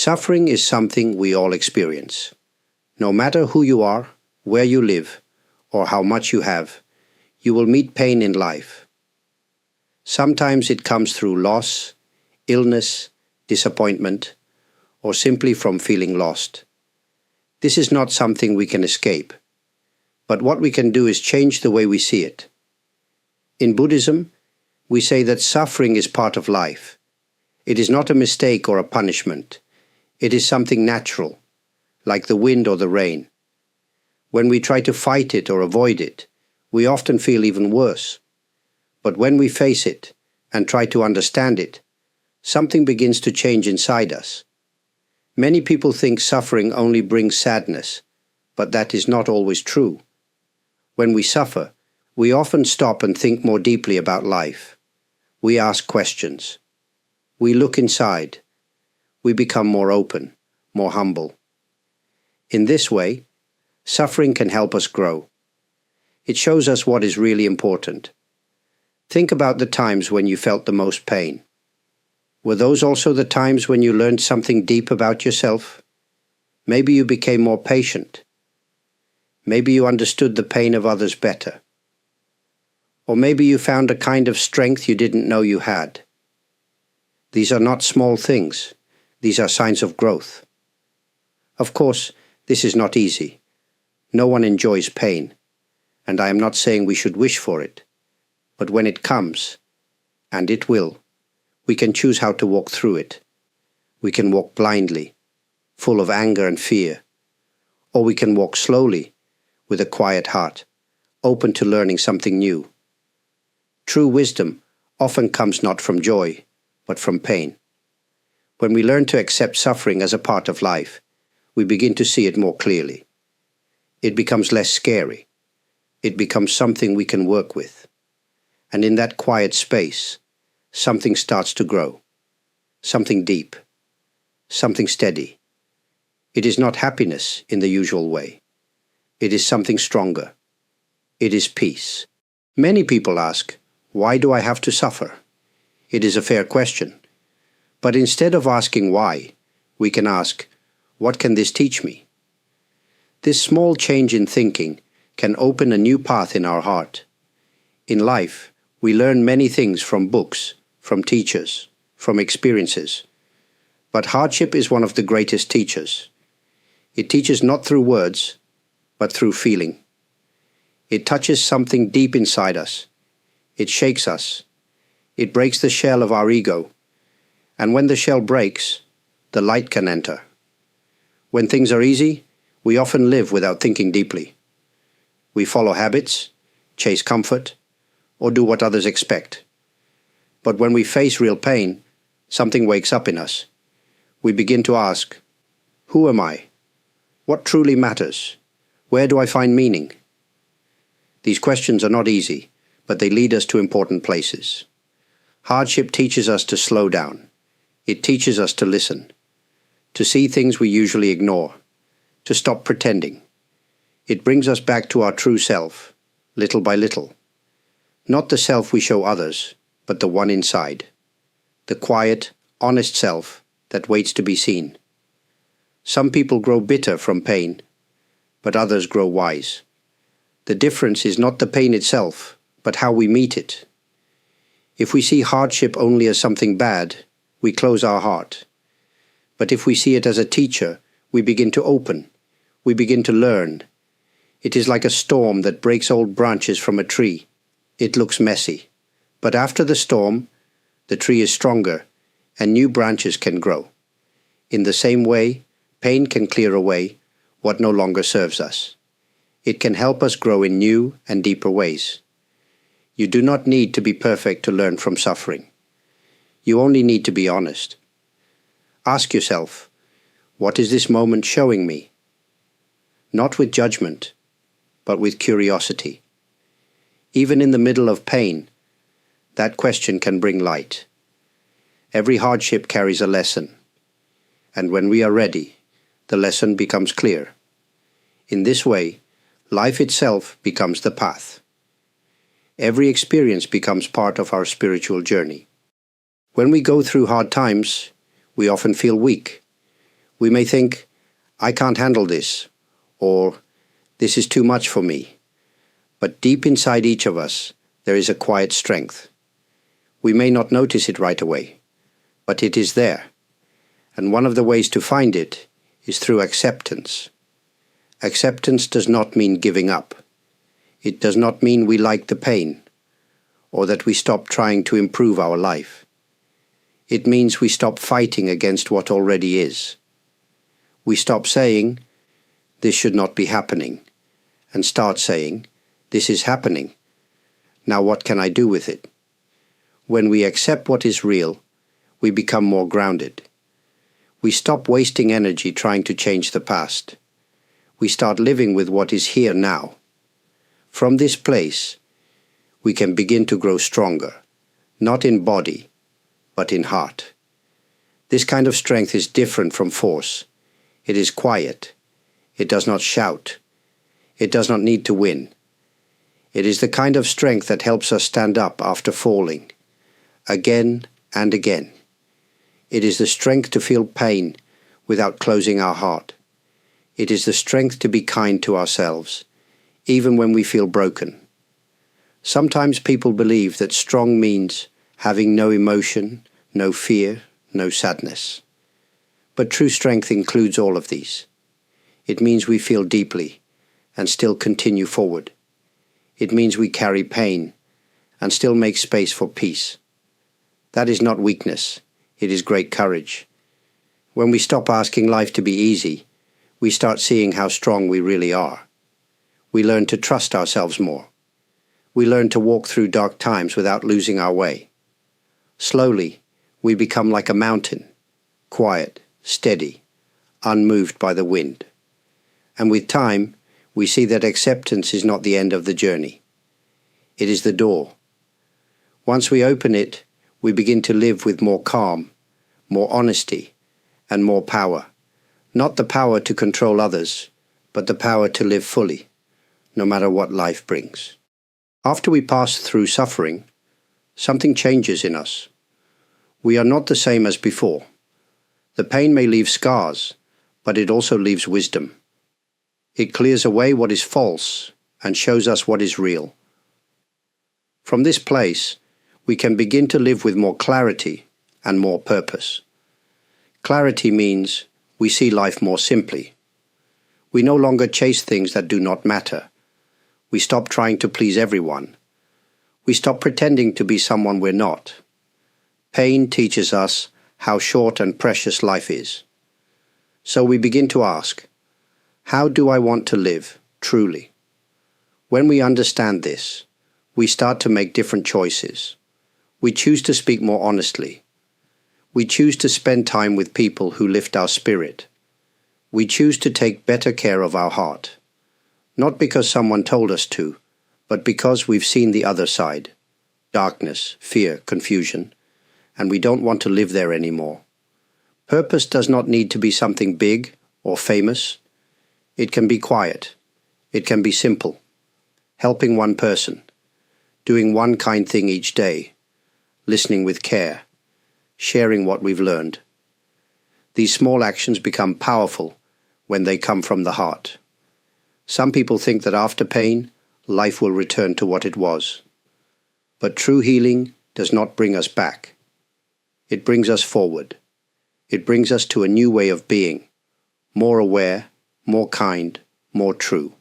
Suffering is something we all experience. No matter who you are, where you live, or how much you have, you will meet pain in life. Sometimes it comes through loss, illness, disappointment, or simply from feeling lost. This is not something we can escape, but what we can do is change the way we see it. In Buddhism, we say that suffering is part of life. It is not a mistake or a punishment. It is something natural, like the wind or the rain. When we try to fight it or avoid it, we often feel even worse. But when we face it and try to understand it, something begins to change inside us. Many people think suffering only brings sadness, but that is not always true. When we suffer, we often stop and think more deeply about life. We ask questions. We look inside. We become more open, more humble. In this way, suffering can help us grow. It shows us what is really important. Think about the times when you felt the most pain. Were those also the times when you learned something deep about yourself? Maybe you became more patient. Maybe you understood the pain of others better. Or maybe you found a kind of strength you didn't know you had. These are not small things. These are signs of growth. Of course, this is not easy. No one enjoys pain, and I am not saying we should wish for it. But when it comes, and it will, we can choose how to walk through it. We can walk blindly, full of anger and fear, or we can walk slowly, with a quiet heart, open to learning something new. True wisdom often comes not from joy, but from pain. When we learn to accept suffering as a part of life, we begin to see it more clearly. It becomes less scary. It becomes something we can work with. And in that quiet space, something starts to grow. Something deep. Something steady. It is not happiness in the usual way. It is something stronger. It is peace. Many people ask, why do I have to suffer? It is a fair question. But instead of asking why, we can ask, what can this teach me? This small change in thinking can open a new path in our heart. In life, we learn many things from books, from teachers, from experiences. But hardship is one of the greatest teachers. It teaches not through words, but through feeling. It touches something deep inside us. It shakes us. It breaks the shell of our ego. And when the shell breaks, the light can enter. When things are easy, we often live without thinking deeply. We follow habits, chase comfort, or do what others expect. But when we face real pain, something wakes up in us. We begin to ask, who am I? What truly matters? Where do I find meaning? These questions are not easy, but they lead us to important places. Hardship teaches us to slow down. It teaches us to listen, to see things we usually ignore, to stop pretending. It brings us back to our true self, little by little. Not the self we show others, but the one inside. The quiet, honest self that waits to be seen. Some people grow bitter from pain, but others grow wise. The difference is not the pain itself, but how we meet it. If we see hardship only as something bad, we close our heart. But if we see it as a teacher, we begin to open. We begin to learn. It is like a storm that breaks old branches from a tree. It looks messy. But after the storm, the tree is stronger, and new branches can grow. In the same way, pain can clear away what no longer serves us. It can help us grow in new and deeper ways. You do not need to be perfect to learn from suffering. You only need to be honest. Ask yourself, what is this moment showing me? Not with judgment, but with curiosity. Even in the middle of pain, that question can bring light. Every hardship carries a lesson, and when we are ready, the lesson becomes clear. In this way, life itself becomes the path. Every experience becomes part of our spiritual journey. When we go through hard times, we often feel weak. We may think, I can't handle this, or this is too much for me. But deep inside each of us, there is a quiet strength. We may not notice it right away, but it is there. And one of the ways to find it is through acceptance. Acceptance does not mean giving up. It does not mean we like the pain, or that we stop trying to improve our life. It means we stop fighting against what already is. We stop saying, this should not be happening, and start saying, this is happening. Now what can I do with it? When we accept what is real, we become more grounded. We stop wasting energy trying to change the past. We start living with what is here now. From this place, we can begin to grow stronger, not in body, but in heart. This kind of strength is different from force. It is quiet. It does not shout. It does not need to win. It is the kind of strength that helps us stand up after falling, again and again. It is the strength to feel pain without closing our heart. It is the strength to be kind to ourselves, even when we feel broken. Sometimes people believe that strong means having no emotion, no fear, no sadness. But true strength includes all of these. It means we feel deeply and still continue forward. It means we carry pain and still make space for peace. That is not weakness. It is great courage. When we stop asking life to be easy, we start seeing how strong we really are. We learn to trust ourselves more. We learn to walk through dark times without losing our way. Slowly, we become like a mountain, quiet, steady, unmoved by the wind. And with time, we see that acceptance is not the end of the journey. It is the door. Once we open it, we begin to live with more calm, more honesty, and more power. Not the power to control others, but the power to live fully, no matter what life brings. After we pass through suffering, something changes in us. We are not the same as before. The pain may leave scars, but it also leaves wisdom. It clears away what is false and shows us what is real. From this place, we can begin to live with more clarity and more purpose. Clarity means we see life more simply. We no longer chase things that do not matter. We stop trying to please everyone. We stop pretending to be someone we're not. Pain teaches us how short and precious life is. So we begin to ask, how do I want to live, truly? When we understand this, we start to make different choices. We choose to speak more honestly. We choose to spend time with people who lift our spirit. We choose to take better care of our heart. Not because someone told us to, but because we've seen the other side. Darkness, fear, confusion. And we don't want to live there anymore. Purpose does not need to be something big or famous. It can be quiet. It can be simple. Helping one person. Doing one kind thing each day. Listening with care. Sharing what we've learned. These small actions become powerful when they come from the heart. Some people think that after pain, life will return to what it was. But true healing does not bring us back. It brings us forward. It brings us to a new way of being, more aware, more kind, more true.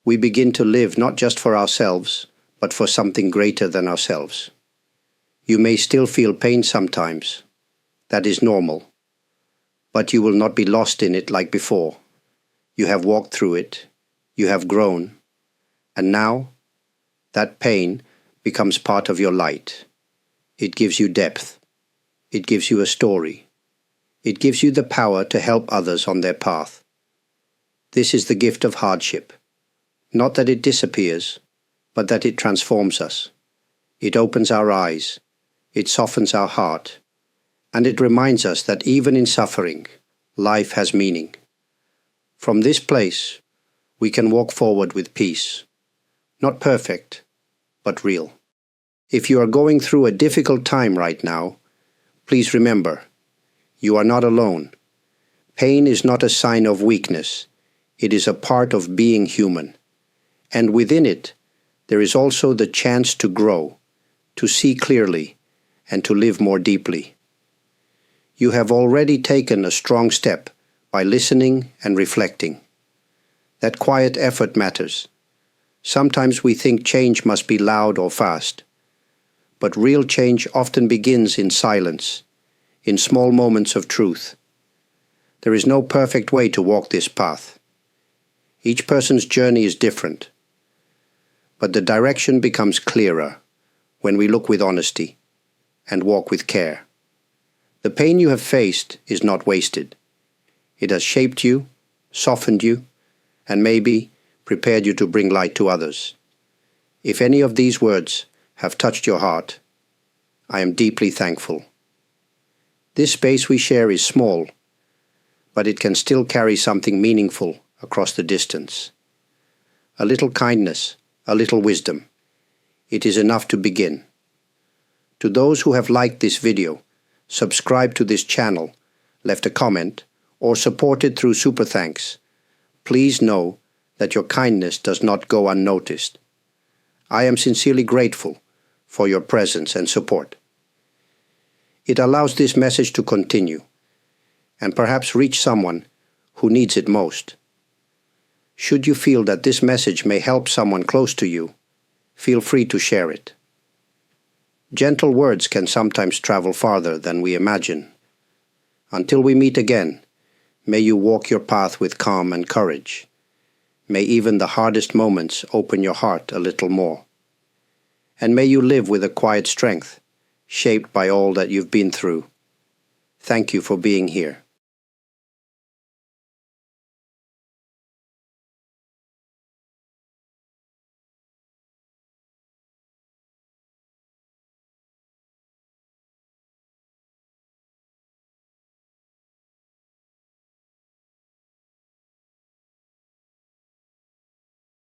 We begin to live not just for ourselves, but for something greater than ourselves. You may still feel pain sometimes. That is normal. But you will not be lost in it like before. You have walked through it. You have grown. And now, that pain becomes part of your light. It gives you depth. It gives you a story. It gives you the power to help others on their path. This is the gift of hardship. Not that it disappears, but that it transforms us. It opens our eyes. It softens our heart. And it reminds us that even in suffering, life has meaning. From this place, we can walk forward with peace. Not perfect, but real. If you are going through a difficult time right now, please remember, you are not alone. Pain is not a sign of weakness. It is a part of being human. And within it, there is also the chance to grow, to see clearly, and to live more deeply. You have already taken a strong step by listening and reflecting. That quiet effort matters. Sometimes we think change must be loud or fast. But real change often begins in silence, in small moments of truth. There is no perfect way to walk this path. Each person's journey is different. But the direction becomes clearer when we look with honesty and walk with care. The pain you have faced is not wasted. It has shaped you, softened you, and maybe prepared you to bring light to others. If any of these words have touched your heart, I am deeply thankful. This space we share is small, but it can still carry something meaningful across the distance. A little kindness, a little wisdom. It is enough to begin. To those who have liked this video, subscribed to this channel, left a comment, or supported through super thanks, please know that your kindness does not go unnoticed. I am sincerely grateful for your presence and support. It allows this message to continue and perhaps reach someone who needs it most. Should you feel that this message may help someone close to you, feel free to share it. Gentle words can sometimes travel farther than we imagine. Until we meet again, may you walk your path with calm and courage. May even the hardest moments open your heart a little more. And may you live with a quiet strength, shaped by all that you've been through. Thank you for being here.